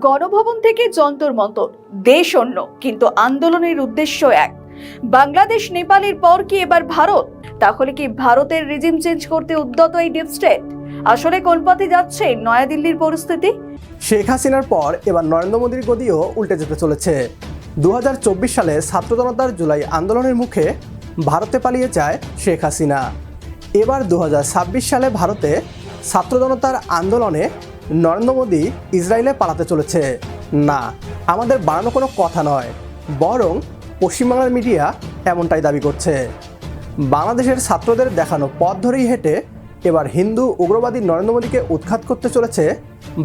গণভবন থেকে যন্তর মন্তর, দেশ অন্য কিন্তু আন্দোলনের উদ্দেশ্য এক। বাংলাদেশ নেপালের পর কি এবার ভারত? তাহলে কি ভারতের রিজিম চেঞ্জ করতে উদ্যত এই ডিপ স্টেট? আসলে কোন পথে যাচ্ছে নয়াদিল্লির পরিস্থিতি? শেখ হাসিনার পর এবার নরেন্দ্র মোদীর গদিও উল্টে যেতে চলেছে। 2024 সালে ছাত্র জনতার জুলাই আন্দোলনের মুখে ভারতে পালিয়ে যায় শেখ হাসিনা। এবার 2026 সালে ভারতে ছাত্র জনতার আন্দোলনে নরেন্দ্র মোদী ইসরায়েলে পালাতে চলেছে। না, আমাদের বানানো কোনো কথা নয়, বরং পশ্চিমবাংলার মিডিয়া এমনটাই দাবি করছে। বাংলাদেশের ছাত্রদের দেখানো পথ ধরেই হেঁটে এবার হিন্দু উগ্রবাদী নরেন্দ্র মোদীকে উৎখাত করতে চলেছে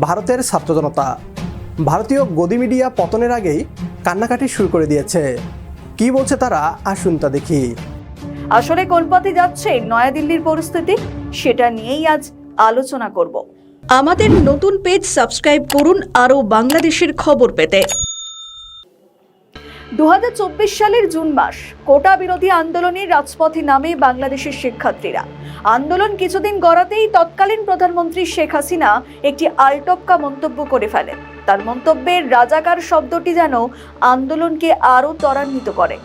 ভারতের ছাত্র জনতা। ভারতীয় গদি মিডিয়া পতনের আগেই কান্নাকাটি শুরু করে দিয়েছে। কি বলছে তারা, আসুন তা দেখি। আসলে কোন পথে যাচ্ছে নয়াদিল্লির পরিস্থিতি, সেটা নিয়েই আজ আলোচনা করব। আমাদের নতুন পেজ সাবস্ক্রাইব করুন আরও বাংলাদেশের খবর পেতে। 2024 সালের জুন মাস, কোটা বিরোধী আন্দোলনে রাজপথে নামে বাংলাদেশের শিক্ষার্থীরা। আন্দোলন কিছুদিন গড়াতেই তৎকালীন প্রধানমন্ত্রী শেখ হাসিনা একটি আলটপকা মন্তব্য করে ফেলেন। তার মন্তব্যের রাজাকার শব্দটি যেন আন্দোলনকে আরও ত্বরান্বিত করে।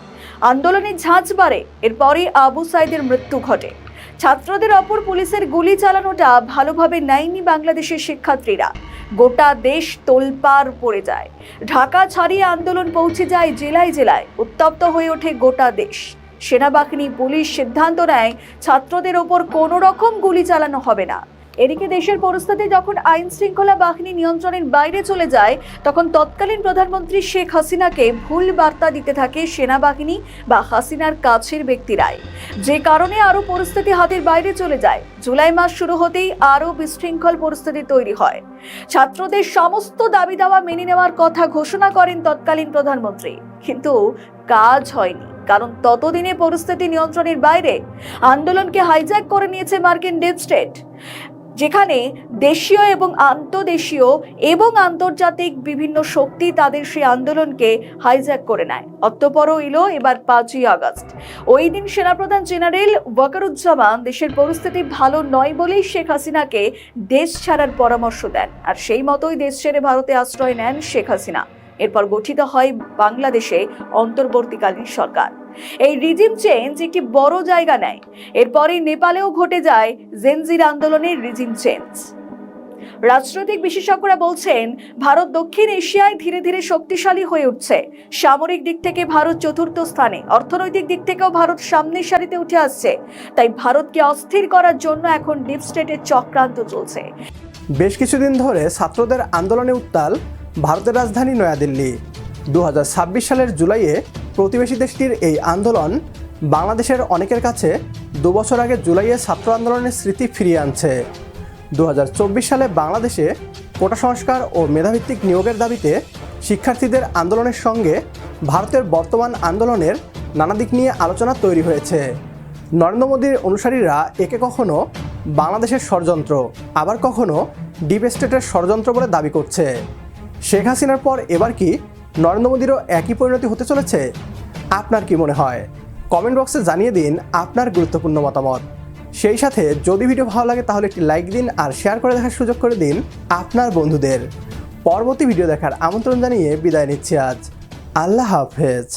আন্দোলনের ঝাঁজ বাড়ে, এরপরই আবু সাইদের মৃত্যু ঘটে। ছাত্রদের ওপর পুলিশের গুলি চালানোটা ভালোভাবে নেয়নি বাংলাদেশের শিক্ষার্থীরা। গোটা দেশ তোলপাড় পড়ে যায়। ঢাকা ছাড়িয়ে আন্দোলন পৌঁছে যায় জেলায় জেলায়। উত্তপ্ত হয়ে ওঠে গোটা দেশ। সেনাবাহিনী, পুলিশ সিদ্ধান্ত নেয় ছাত্রদের ওপর কোনো রকম গুলি চালানো হবে না। এদিকে দেশের পরিস্থিতি যখন আইন শৃঙ্খলা বাহিনী নিয়ন্ত্রণের বাইরে চলে যায়, তখন তৎকালীন প্রধানমন্ত্রী শেখ হাসিনাকে ভুল বার্তা দিতে থাকে সেনাবাহিনী বা হাসিনার কাছের ব্যক্তিরাই, যে কারণে আরও পরিস্থিতি হাতের বাইরে চলে যায়। জুলাই মাস শুরু হতেই আরও বিশৃঙ্খল পরিস্থিতি তৈরি হয়। ছাত্রদের সমস্ত দাবি দাওয়া মেনে নেওয়ার কথা ঘোষণা করেন তৎকালীন প্রধানমন্ত্রী, কিন্তু কাজ হয়নি, কারণ ততদিনে পরিস্থিতি নিয়ন্ত্রণের বাইরে। আন্দোলনকে হাইজ্যাক করে নিয়েছে মার্কিন ডিপ স্টেট, যেখানে দেশীয় এবং আন্তর্দেশীয় এবং আন্তর্জাতিক বিভিন্ন শক্তি তাদের সেই আন্দোলনকে হাইজ্যাক করে নেয়। অতঃপরও এলো এবার 5ই আগস্ট। ওই দিন সেনাপ্রধান জেনারেল ওয়াকারুজ্জামান দেশের পরিস্থিতি ভালো নয় বলেই শেখ হাসিনাকে দেশ ছাড়ার পরামর্শ দেন, আর সেই মতোই দেশ ছেড়ে ভারতে আশ্রয় নেন শেখ হাসিনা। এরপর গঠিত হয় বাংলাদেশে অন্তর্বর্তীকালীন সরকার। এই রিজিম চেঞ্জ একটি বড় জায়গা নেয়। এরপরই নেপালেও ঘটে যায় জেনজির আন্দোলনের রিজিম চেঞ্জ। রাজনৈতিক বিশেষজ্ঞরা বলছেন, ভারত দক্ষিণ এশিয়ায় ধীরে ধীরে শক্তিশালী হয়ে উঠছে। সামরিক দিক থেকে ভারত চতুর্থ স্থানে, অর্থনৈতিক দিক থেকেও ভারত সামনের সারিতে উঠে আসছে। তাই ভারতকে অস্থির করার জন্য এখন ডিপ স্টেটের চক্রান্ত চলছে। বেশ কিছুদিন ধরে ছাত্রদের আন্দোলনে উত্তাল ভারতের রাজধানী নয়াদিল্লি। 2026 সালের জুলাইয়ে প্রতিবেশী দেশটির এই আন্দোলন বাংলাদেশের অনেকের কাছে 2 বছর আগে জুলাইয়ে ছাত্র আন্দোলনের স্মৃতি ফিরিয়ে আনছে। 2024 সালে বাংলাদেশে কোটা সংস্কার ও মেধাভিত্তিক নিয়োগের দাবিতে শিক্ষার্থীদের আন্দোলনের সঙ্গে ভারতের বর্তমান আন্দোলনের নানা দিক নিয়ে আলোচনা তৈরি হয়েছে। নরেন্দ্র মোদীর অনুসারীরা একে কখনো বাংলাদেশের ষড়যন্ত্র, আবার কখনো ডিপ স্টেটের ষড়যন্ত্র বলে দাবি করছে। শেখ হাসিনার পর এবার কি নরেন্দ্র মোদীরও একই পরিণতি হতে চলেছে? আপনার কি মনে হয়? কমেন্ট বক্সে জানিয়ে দিন আপনার গুরুত্বপূর্ণ মতামত। সেই সাথে যদি ভিডিও ভালো লাগে তাহলে একটি লাইক দিন আর শেয়ার করে দেখার সুযোগ করে দিন আপনার বন্ধুদের। পরবর্তী ভিডিও দেখার আমন্ত্রণ জানিয়ে বিদায় নিচ্ছি আজ। আল্লাহ হাফেজ।